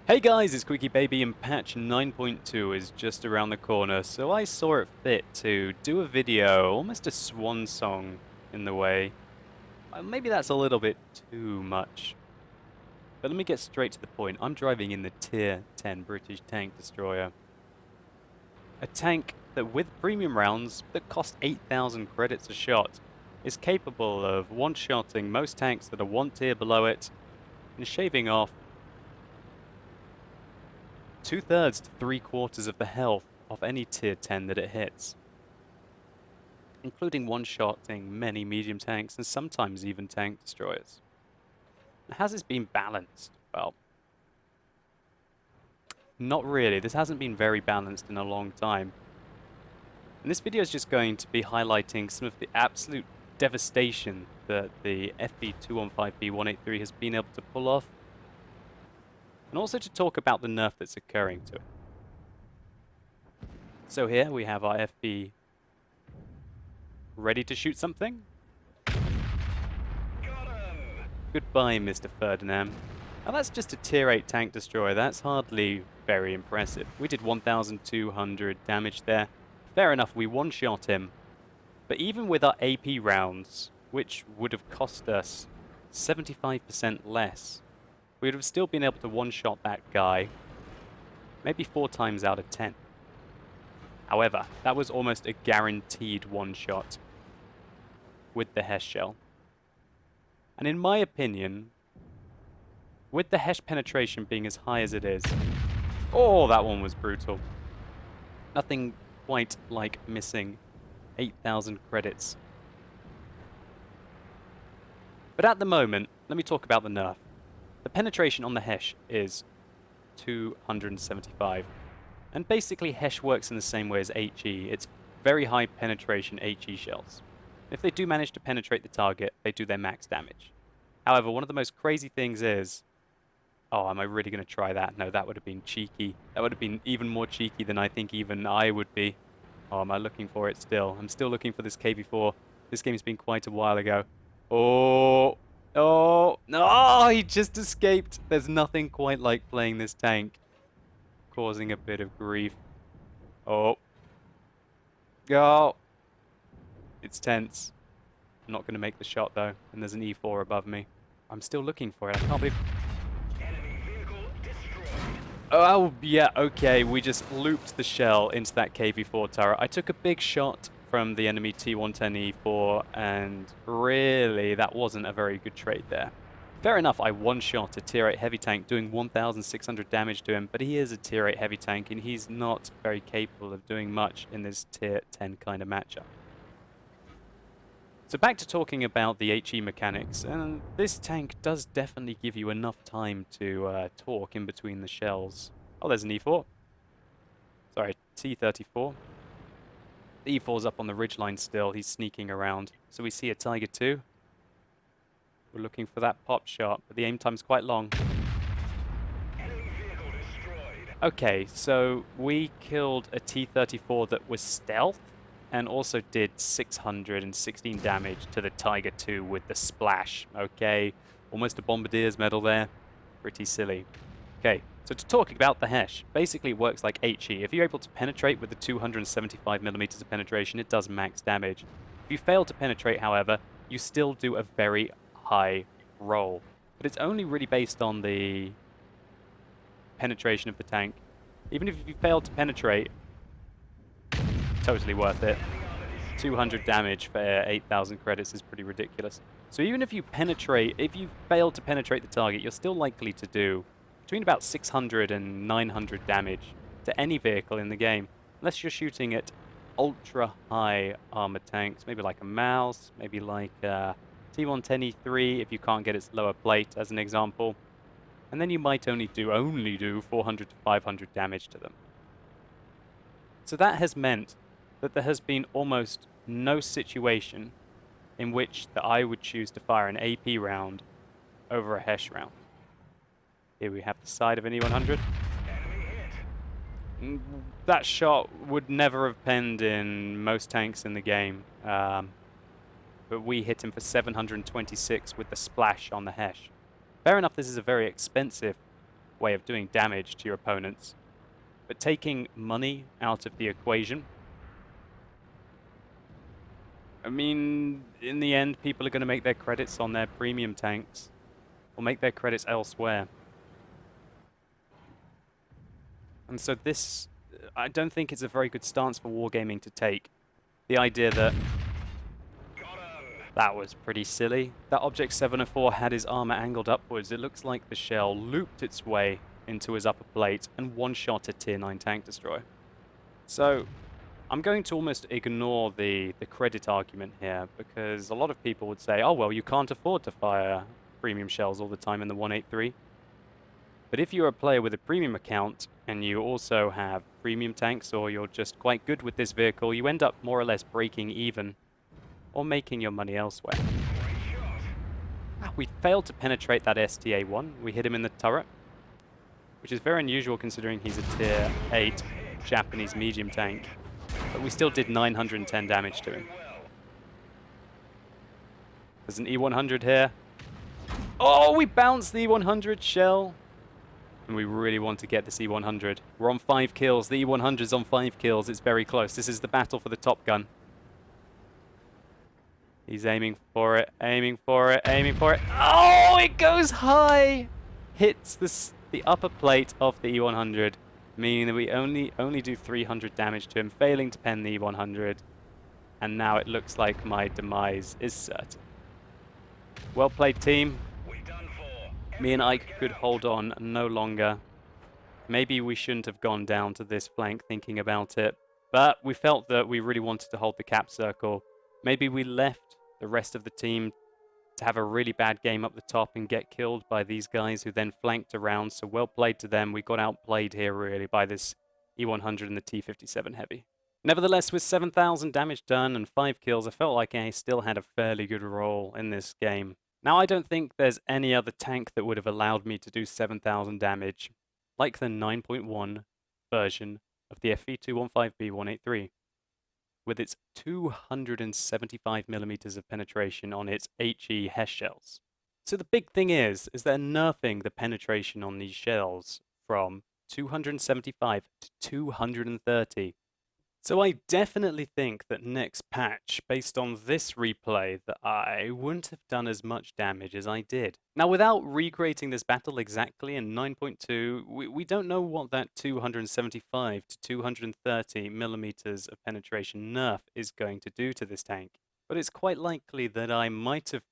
Hey guys, it's Quickie Baby and patch 9.2 is just around the corner, so I saw it fit to do a video, almost a swan song in the way. Maybe that's a little bit too much. But let me get straight to the point. I'm driving in the Tier 10 British tank destroyer. A tank that with premium rounds that cost 8,000 credits a shot is capable of one-shotting most tanks that are one tier below it and shaving off 2/3 to 3/4 of the health of any tier 10 that it hits, including one-shotting many medium tanks and sometimes even tank destroyers. Has this been balanced? Well, not really. This hasn't been very balanced in a long time. And this video is just going to be highlighting some of the absolute devastation that the FV215b 183 has been able to pull off, and also to talk about the nerf that's occurring to it. So here we have our FV ready to shoot something. Goodbye, Mr. Ferdinand. Now that's just a tier 8 tank destroyer. That's hardly very impressive. We did 1,200 damage there. Fair enough, we one-shot him. But even with our AP rounds, which would have cost us 75% less, we would have still been able to one-shot that guy maybe 4 times out of 10. However, that was almost a guaranteed one-shot with the HESH shell. And in my opinion, with the HESH penetration being as high as it is, oh, that one was brutal. Nothing quite like missing 8,000 credits. But at the moment, let me talk about the nerf. The penetration on the HESH is 275. And basically HESH works in the same way as HE. It's very high penetration HE shells. If they do manage to penetrate the target, they do their max damage. However, one of the most crazy things is... Oh, am I really going to try that? No, that would have been cheeky. That would have been even more cheeky than I think even I would be. Oh, am I looking for it still? I'm still looking for this KV4. This game's been quite a while ago. Oh... Oh, no, he just escaped. There's nothing quite like playing this tank, causing a bit of grief. Oh. Oh. It's tense. I'm not going to make the shot, though. And there's an E4 above me. I'm still looking for it. I can't believe... Oh, yeah, okay. We just looped the shell into that KV4 turret. I took a big shot from the enemy T110E4, and really, that wasn't a very good trade there. Fair enough, I one-shot a tier 8 heavy tank doing 1,600 damage to him, but he is a tier 8 heavy tank, and he's not very capable of doing much in this tier 10 kind of matchup. So back to talking about the HE mechanics, and this tank does definitely give you enough time to talk in between the shells. Oh, there's an E4. Sorry, T34. The E4's up on the ridgeline still. He's sneaking around. So we see a Tiger 2. We're looking for that pop shot, but the aim time's quite long. Okay, so we killed a T34 that was stealth and also did 616 damage to the Tiger 2 with the splash. Okay, almost a Bombardier's medal there. Pretty silly. Okay, so to talk about the HESH, basically it works like HE. If you're able to penetrate with the 275mm of penetration, it does max damage. If you fail to penetrate, however, you still do a very high roll. But it's only really based on the penetration of the tank. Even if you fail to penetrate, totally worth it. 200 damage for 8,000 credits is pretty ridiculous. So even if you penetrate, if you fail to penetrate the target, you're still likely to do between about 600 and 900 damage to any vehicle in the game, unless you're shooting at ultra high armored tanks, maybe like a Mouse, maybe like T110E3 if you can't get its lower plate as an example, and then you might only do 400 to 500 damage to them. So that has meant that there has been almost no situation in which that I would choose to fire an AP round over a HESH round. Here we have the side of an E100. That shot would never have penned in most tanks in the game, but we hit him for 726 with the splash on the HESH. Fair enough, this is a very expensive way of doing damage to your opponents. But taking money out of the equation, I mean, in the end, people are going to make their credits on their premium tanks, or make their credits elsewhere. And so this, I don't think it's a very good stance for wargaming to take. The idea that was pretty silly. That Object 704 had his armor angled upwards. It looks like the shell looped its way into his upper plate and one-shot a tier 9 tank destroyer. So I'm going to almost ignore the credit argument here, because a lot of people would say, oh well, you can't afford to fire premium shells all the time in the 183. But if you're a player with a premium account and you also have premium tanks, or you're just quite good with this vehicle, you end up more or less breaking even or making your money elsewhere. We failed to penetrate that STA-1. We hit him in the turret, which is very unusual considering he's a tier 8 Japanese medium tank. But we still did 910 damage to him. There's an E100 here. Oh, we bounced the E100 shell. And we really want to get this E100. We're on 5 kills. The E100's on 5 kills. It's very close. This is the battle for the top gun. He's aiming for it, aiming for it, aiming for it. Oh, it goes high! Hits the upper plate of the E100, meaning that we only do 300 damage to him, failing to pen the E100. And now it looks like my demise is certain. Well played, team. Me and Ike could hold on no longer. Maybe we shouldn't have gone down to this flank thinking about it, but we felt that we really wanted to hold the cap circle. Maybe we left the rest of the team to have a really bad game up the top and get killed by these guys who then flanked around, so well played to them. We got outplayed here really by this E100 and the T57 Heavy. Nevertheless, with 7,000 damage done and 5 kills, I felt like I still had a fairly good role in this game. Now, I don't think there's any other tank that would have allowed me to do 7,000 damage, like the 9.1 version of the FV215b 183. With its 275mm of penetration on its HE HES shells. So the big thing is they're nerfing the penetration on these shells from 275 to 230. So I definitely think that next patch, based on this replay, that I wouldn't have done as much damage as I did. Now, without recreating this battle exactly in 9.2, we don't know what that 275 to 230mm of penetration nerf is going to do to this tank. But it's quite likely that I might have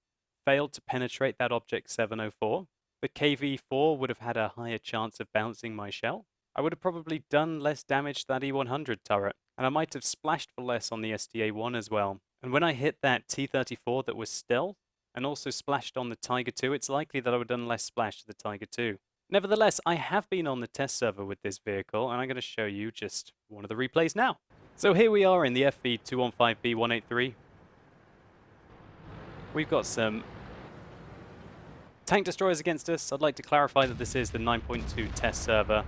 failed to penetrate that Object 704. The KV-4 would have had a higher chance of bouncing my shell. I would have probably done less damage to that E100 turret. And I might have splashed for less on the STA-1 as well. And when I hit that T-34 that was stealth, and also splashed on the Tiger 2, it's likely that I would have done less splash to the Tiger 2. Nevertheless, I have been on the test server with this vehicle, and I'm going to show you just one of the replays now. So here we are in the FV215b 183. We've got some tank destroyers against us. I'd like to clarify that this is the 9.2 test server.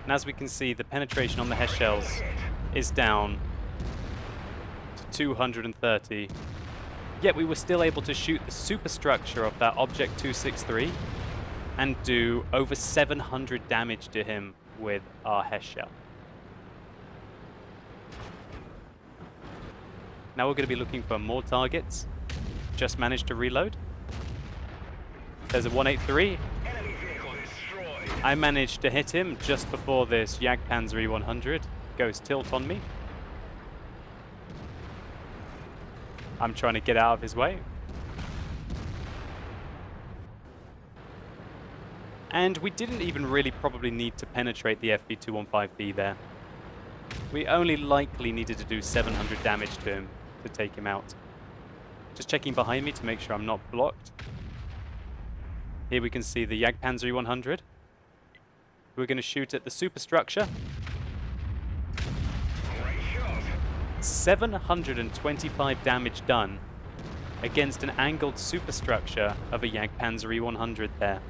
And as we can see, the penetration on the HES shells is down to 230. Yet we were still able to shoot the superstructure of that Object 263 and do over 700 damage to him with our HES shell. Now we're going to be looking for more targets. Just managed to reload. There's a 183. I managed to hit him just before this Jagdpanzer E100 goes tilt on me. I'm trying to get out of his way. And we didn't even really probably need to penetrate the FV215b there. We only likely needed to do 700 damage to him to take him out. Just checking behind me to make sure I'm not blocked. Here we can see the Jagdpanzer E100. We're going to shoot at the superstructure. 725 damage done against an angled superstructure of a Jagdpanzer E100 there.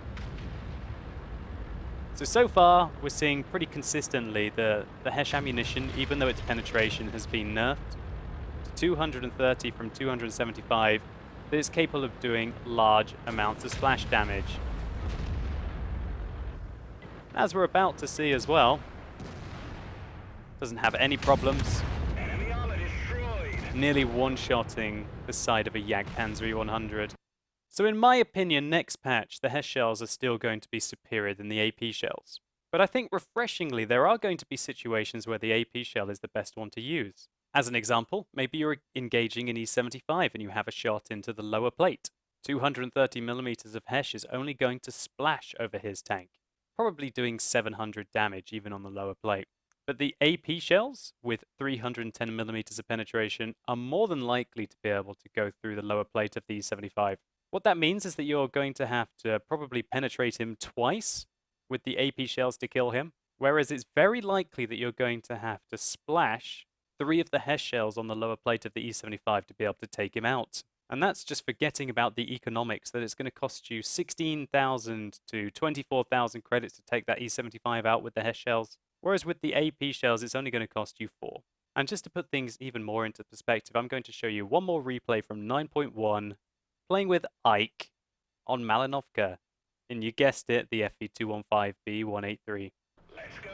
So far, we're seeing pretty consistently the HES ammunition, even though its penetration has been nerfed to 230 from 275, that is capable of doing large amounts of splash damage. As we're about to see as well, doesn't have any problems. Enemy armor destroyed. Nearly one-shotting the side of a Jagdpanzer 100. So in my opinion, next patch, the Hess shells are still going to be superior than the AP shells. But I think refreshingly, there are going to be situations where the AP shell is the best one to use. As an example, maybe you're engaging in E75 and you have a shot into the lower plate. 230mm of Hesh is only going to splash over his tank, probably doing 700 damage even on the lower plate. But the AP shells, with 310mm of penetration, are more than likely to be able to go through the lower plate of the E75. What that means is that you're going to have to probably penetrate him twice with the AP shells to kill him, whereas it's very likely that you're going to have to splash 3 of the Hesh shells on the lower plate of the E75 to be able to take him out. And that's just forgetting about the economics, that it's going to cost you 16,000 to 24,000 credits to take that E75 out with the Hesh shells, whereas with the AP shells, it's only going to cost you 4. And just to put things even more into perspective, I'm going to show you one more replay from 9.1, playing with Ike on Malinovka. And you guessed it, the FV215b 183. Let's go.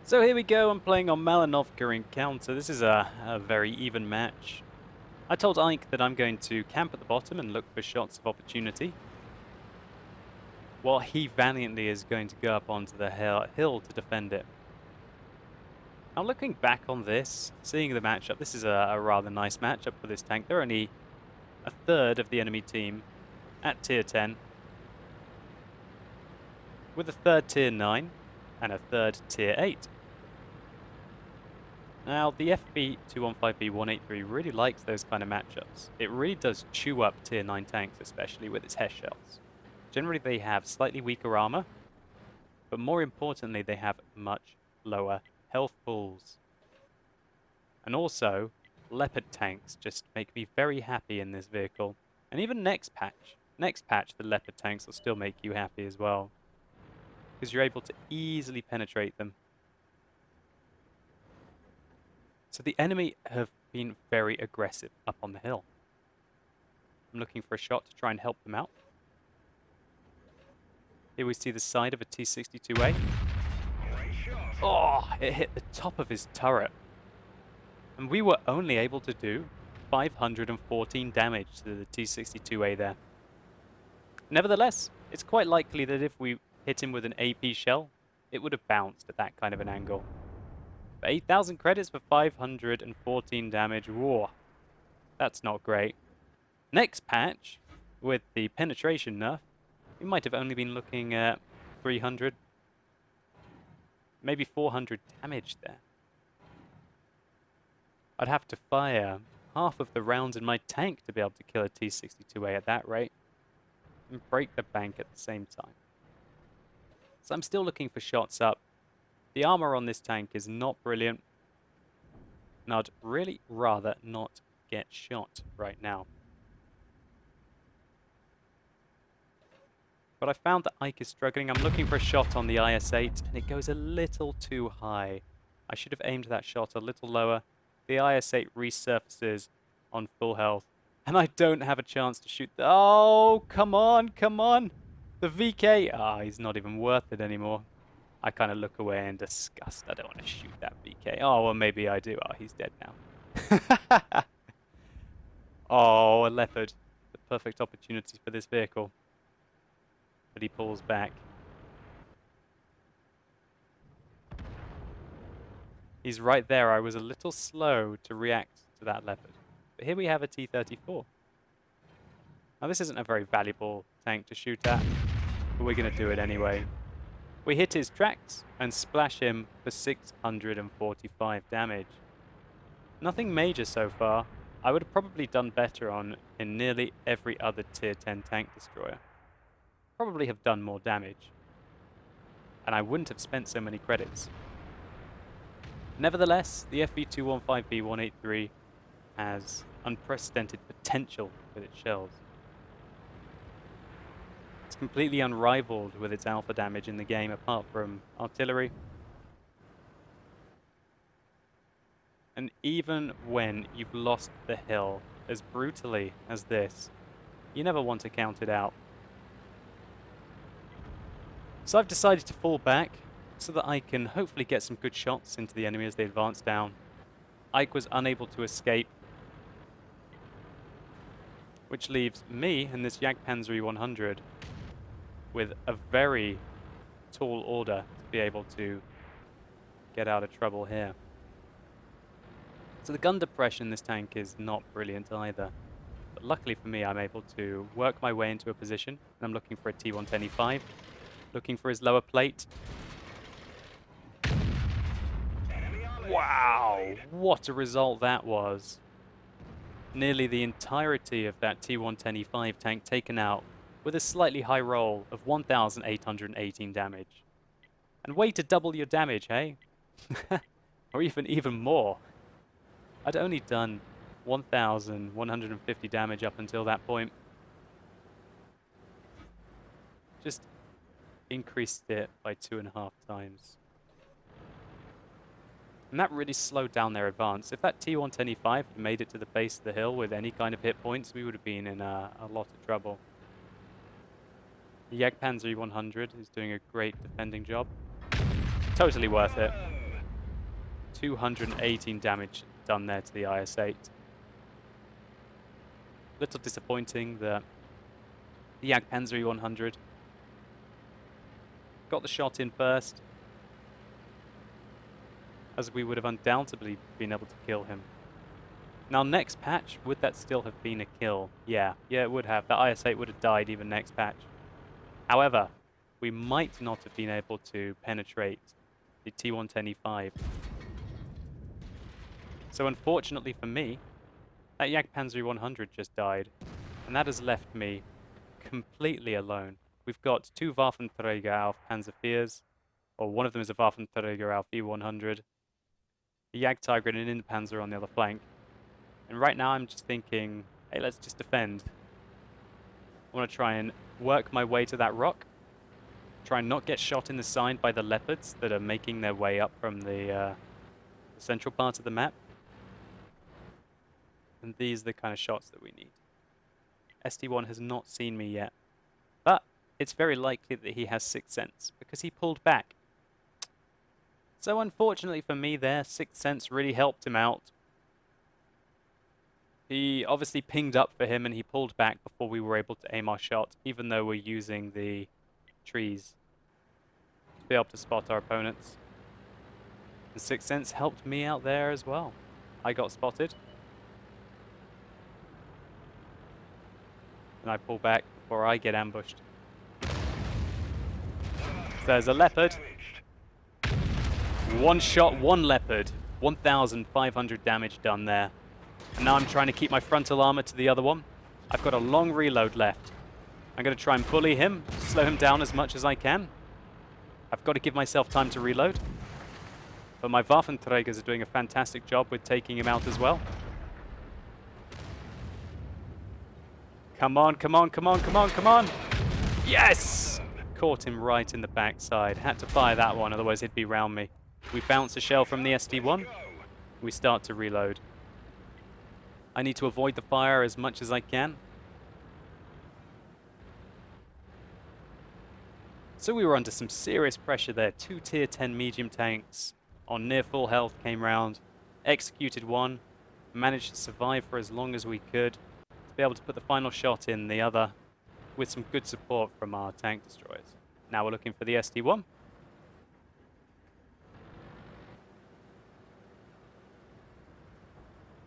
So here we go, I'm playing on Malinovka Encounter. This is a very even match. I told Ike that I'm going to camp at the bottom and look for shots of opportunity, while he valiantly is going to go up onto the hill to defend it. Now looking back on this, seeing the matchup, this is a rather nice matchup for this tank. They're only a third of the enemy team at tier 10, with a third tier 9 and a third tier 8. Now, the FV215b 183 really likes those kind of matchups. It really does chew up tier 9 tanks, especially with its Hesh shells. Generally, they have slightly weaker armor, but more importantly, they have much lower health pools. And also, Leopard tanks just make me very happy in this vehicle. And even next patch, the Leopard tanks will still make you happy as well, because you're able to easily penetrate them. So the enemy have been very aggressive up on the hill. I'm looking for a shot to try and help them out. Here we see the side of a T-62A. Great shot. Oh, it hit the top of his turret. And we were only able to do 514 damage to the T-62A there. Nevertheless, it's quite likely that if we hit him with an AP shell, it would have bounced at that kind of an angle. But 8,000 credits for 514 damage, whoa, that's not great. Next patch, with the penetration nerf, we might have only been looking at 300, maybe 400 damage there. I'd have to fire half of the rounds in my tank to be able to kill a T-62A at that rate, and break the bank at the same time. So I'm still looking for shots up. The armor on this tank is not brilliant, and I'd really rather not get shot right now. But I found that Ike is struggling. I'm looking for a shot on the IS-8, and it goes a little too high. I should have aimed that shot a little lower. The IS-8 resurfaces on full health, and I don't have a chance to shoot. Oh, come on, come on! The VK! Ah, he's not even worth it anymore. I kind of look away in disgust. I don't want to shoot that VK. Oh, well, maybe I do. Oh, he's dead now. Oh, a Leopard. The perfect opportunity for this vehicle. But he pulls back. He's right there. I was a little slow to react to that Leopard. But here we have a T-34. Now, this isn't a very valuable tank to shoot at, but we're going to do it anyway. We hit his tracks and splash him for 645 damage. Nothing major so far. I would have probably done better in nearly every other tier 10 tank destroyer. Probably have done more damage. And I wouldn't have spent so many credits. Nevertheless, the FV215b 183 has unprecedented potential with its shells. It's completely unrivaled with its alpha damage in the game, apart from artillery. And even when you've lost the hill as brutally as this, you never want to count it out. So I've decided to fall back so that I can hopefully get some good shots into the enemy as they advance down. Ike was unable to escape, which leaves me and this Jagdpanzer 100 with a very tall order to be able to get out of trouble here. So the gun depression in this tank is not brilliant either. But luckily for me, I'm able to work my way into a position. And I'm looking for a T125, looking for his lower plate. Wow, what a result that was. Nearly the entirety of that T125 tank taken out with a slightly high roll of 1,818 damage. And way to double your damage, hey? Or even more. I'd only done 1,150 damage up until that point. Just increased it by 2.5 times. And that really slowed down their advance. If that T125 had made it to the base of the hill with any kind of hit points, we would have been in a lot of trouble. The Jagdpanzer 100 is doing a great defending job. Totally worth it. 218 damage done there to the IS-8. Little disappointing that the Jagdpanzer 100 got the shot in first, as we would have undoubtedly been able to kill him. Now next patch, would that still have been a kill? Yeah, it would have. The IS-8 would have died even next patch. However, we might not have been able to penetrate the T125. So unfortunately for me, that Jagdpanzer 100 just died, and that has left me completely alone. We've got 2 Waffenträger auf Panzer IVs, or one of them is a Waffenträger auf E100, the Jagdtiger and an Innenpanzer on the other flank. And right now I'm just thinking, hey, let's just defend. I want to try and work my way to that rock, try and not get shot in the side by the leopards that are making their way up from the central part of the map. And these are the kind of shots that we need. SD1 has not seen me yet, but it's very likely that he has Sixth Sense, because he pulled back. So unfortunately for me there, Sixth Sense really helped him out. He obviously pinged up for him and he pulled back before we were able to aim our shot, even though we're using the trees to be able to spot our opponents. The Sixth Sense helped me out there as well. I got spotted. And I pull back before I get ambushed. So there's a leopard. One shot, one leopard. 1,500 damage done there. And now I'm trying to keep my frontal armor to the other one. I've got a long reload left. I'm going to try and bully him, slow him down as much as I can. I've got to give myself time to reload. But my Waffenträgers are doing a fantastic job with taking him out as well. Come on, come on, come on, come on, come on. Yes! Caught him right in the backside. Had to fire that one, otherwise he'd be round me. We bounce a shell from the SD1. We start to reload. I need to avoid the fire as much as I can. So we were under some serious pressure there. 2 tier 10 medium tanks on near full health came round. Executed one. Managed to survive for as long as we could. To be able to put the final shot in the other with some good support from our tank destroyers. Now we're looking for the SD1.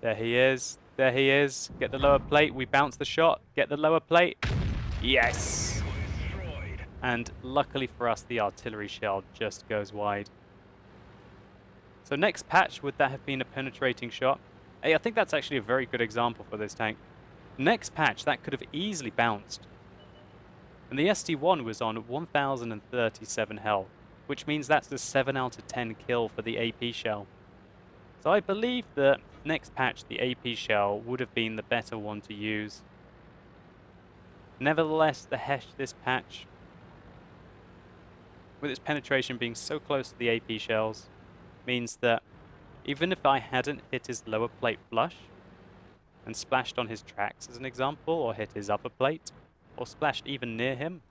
There he is. There he is. Get the lower plate. We bounce the shot. Get the lower plate. Yes! And luckily for us, the artillery shell just goes wide. So next patch, would that have been a penetrating shot? Hey, I think that's actually a very good example for this tank. Next patch, that could have easily bounced. And the SD1 was on 1,037 health, which means that's a 7 out of 10 kill for the AP shell. So I believe that next patch, the AP shell would have been the better one to use. Nevertheless, the Hesh this patch, with its penetration being so close to the AP shells, means that even if I hadn't hit his lower plate flush, and splashed on his tracks as an example, or hit his upper plate, or splashed even near him,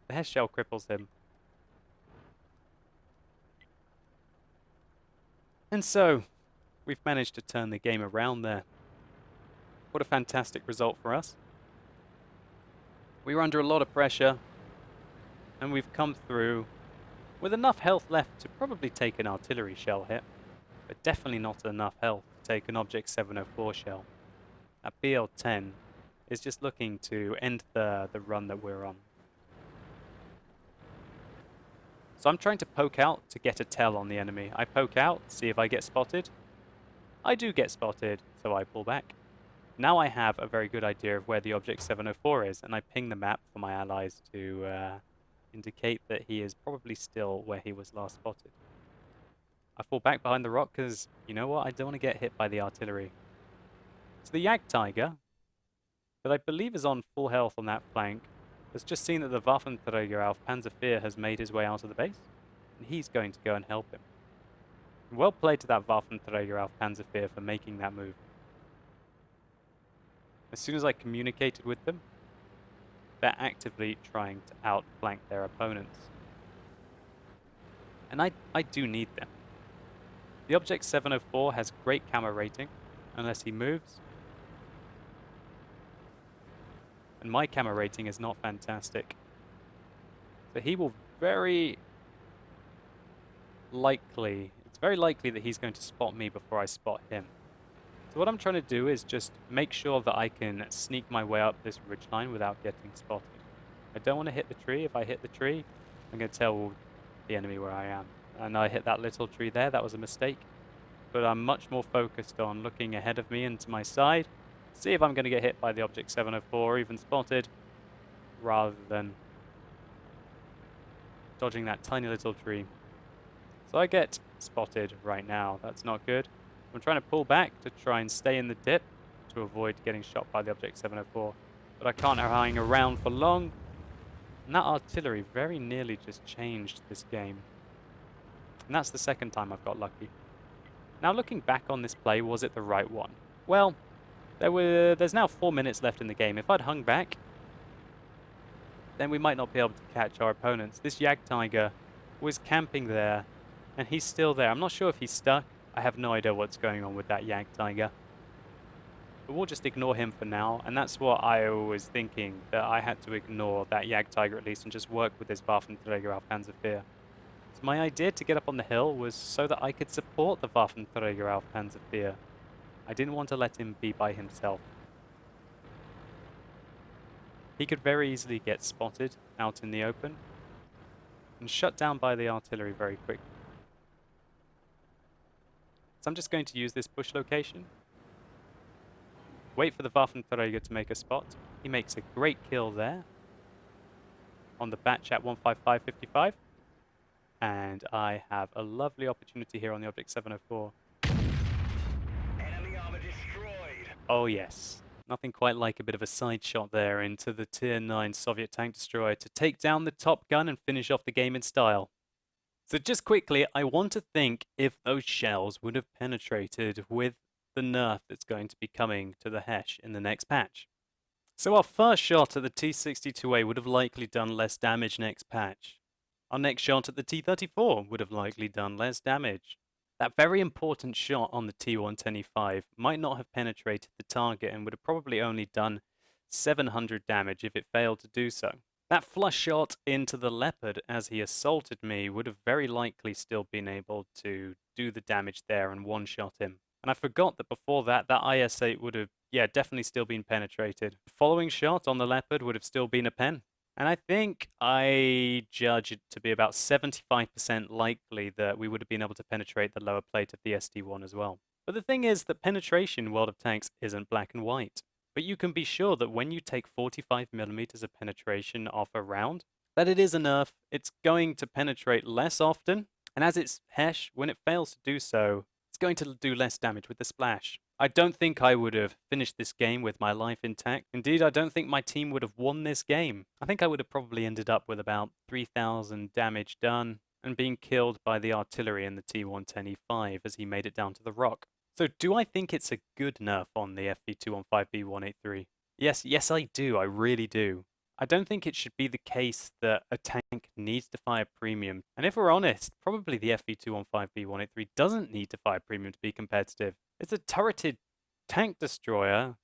the Hesh shell cripples him. And so, we've managed to turn the game around there. What a fantastic result for us. We were under a lot of pressure, and we've come through with enough health left to probably take an artillery shell hit, but definitely not enough health to take an Object 704 shell. That BL-10 is just looking to end the run that we're on. So I'm trying to poke out to get a tell on the enemy. I poke out, see if I get spotted. I do get spotted, so I pull back. Now I have a very good idea of where the Object 704 is, and I ping the map for my allies to indicate that he is probably still where he was last spotted. I fall back behind the rock because, you know what, I don't want to get hit by the artillery. So the Jagdtiger, that I believe is on full health on that flank, has just seen that the Waffenträger auf Panzervier has made his way out of the base, and he's going to go and help him. Well played to that Waffenträger auf Panzervier for making that move. As soon as I communicated with them, they're actively trying to outflank their opponents. And I do need them. The Object 704 has great camo rating, unless he moves. And my camo rating is not fantastic. So he will it's very likely that he's going to spot me before I spot him. So what I'm trying to do is just make sure that I can sneak my way up this ridgeline without getting spotted. I don't want to hit the tree. If I hit the tree, I'm going to tell the enemy where I am. And I hit that little tree there. That was a mistake. But I'm much more focused on looking ahead of me and to my side. See if I'm going to get hit by the Object 704 or even spotted, rather than dodging that tiny little tree. So I get spotted right now. That's not good. I'm trying to pull back to try and stay in the dip to avoid getting shot by the Object 704. But I can't hang around for long. And that artillery very nearly just changed this game. And that's the second time I've got lucky. Now looking back on this play, was it the right one? Well, there's now 4 minutes left in the game. If I'd hung back, then we might not be able to catch our opponents. This Jagdtiger was camping there, and he's still there. I'm not sure if he's stuck. I have no idea what's going on with that Jagdtiger. But we'll just ignore him for now, and that's what I was thinking, that I had to ignore that Jagdtiger at least and just work with his Waffenträger auf Panzervier. So my idea to get up on the hill was so that I could support the Waffenträger auf Panzervier. I didn't want to let him be by himself. He could very easily get spotted out in the open and shut down by the artillery very quickly. So I'm just going to use this bush location. Wait for the Waffenträger to make a spot. He makes a great kill there on the batch at 155.55. And I have a lovely opportunity here on the Object 704. Enemy armor destroyed. Oh yes, nothing quite like a bit of a side shot there into the Tier 9 Soviet tank destroyer to take down the Top Gun and finish off the game in style. So just quickly, I want to think if those shells would have penetrated with the nerf that's going to be coming to the Hesh in the next patch. So our first shot at the T-62A would have likely done less damage next patch. Our next shot at the T-34 would have likely done less damage. That very important shot on the T-110E5 might not have penetrated the target and would have probably only done 700 damage if it failed to do so. That flush shot into the Leopard as he assaulted me would have very likely still been able to do the damage there and one-shot him. And I forgot that before that IS-8 would have, definitely still been penetrated. The following shot on the Leopard would have still been a pen. And I think I judge it to be about 75% likely that we would have been able to penetrate the lower plate of the SD-1 as well. But the thing is that penetration in World of Tanks isn't black and white. But you can be sure that when you take 45mm of penetration off a round, that it is a nerf. It's going to penetrate less often. And as it's Hesh, when it fails to do so, it's going to do less damage with the splash. I don't think I would have finished this game with my life intact. Indeed, I don't think my team would have won this game. I think I would have probably ended up with about 3,000 damage done and being killed by the artillery in the T-110E5 as he made it down to the rock. So do I think it's a good nerf on the FV215b 183? Yes, I do. I really do. I don't think it should be the case that a tank needs to fire premium. And if we're honest, probably the FV215b 183 doesn't need to fire premium to be competitive. It's a turreted tank destroyer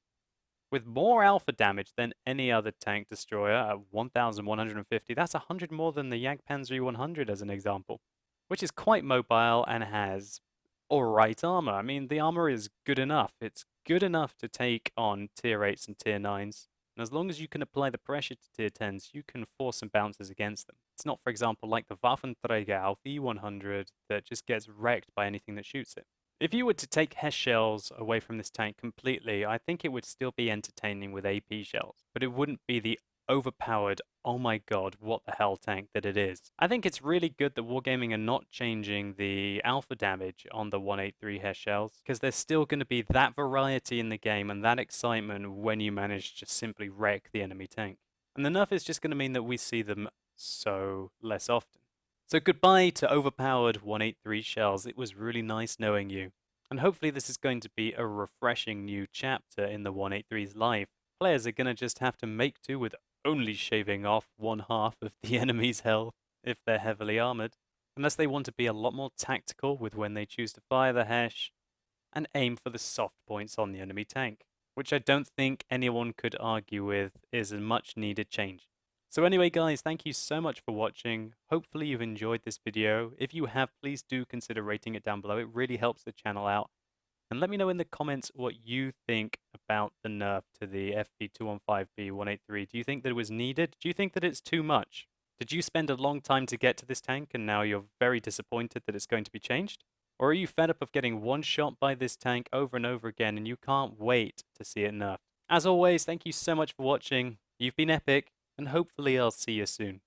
with more alpha damage than any other tank destroyer at 1,150. That's 100 more than the Jagdpanzer 100 as an example, which is quite mobile and has alright armor. I mean, the armor is good enough. It's good enough to take on tier 8s and tier 9s. And as long as you can apply the pressure to tier 10s, you can force some bounces against them. It's not, for example, like the Waffenträger V100 that just gets wrecked by anything that shoots it. If you were to take HESH shells away from this tank completely, I think it would still be entertaining with AP shells, but it wouldn't be the overpowered, oh my god, what the hell tank that it is. I think it's really good that Wargaming are not changing the alpha damage on the 183 HESH shells, because there's still going to be that variety in the game and that excitement when you manage to simply wreck the enemy tank. And the nerf is just going to mean that we see them so less often. So goodbye to overpowered 183 shells. It was really nice knowing you. And hopefully this is going to be a refreshing new chapter in the 183's life. Players are going to just have to make do with only shaving off 1/2 of the enemy's health if they're heavily armored, unless they want to be a lot more tactical with when they choose to fire the HESH and aim for the soft points on the enemy tank, which I don't think anyone could argue with is a much needed change. So anyway guys, thank you so much for watching. Hopefully you've enjoyed this video. If you have, please do consider rating it down below. It really helps the channel out. And let me know in the comments what you think about the nerf to the FV215b 183. Do you think that it was needed? Do you think that it's too much? Did you spend a long time to get to this tank and now you're very disappointed that it's going to be changed? Or are you fed up of getting one shot by this tank over and over again and you can't wait to see it nerfed? As always, thank you so much for watching. You've been epic, and hopefully I'll see you soon.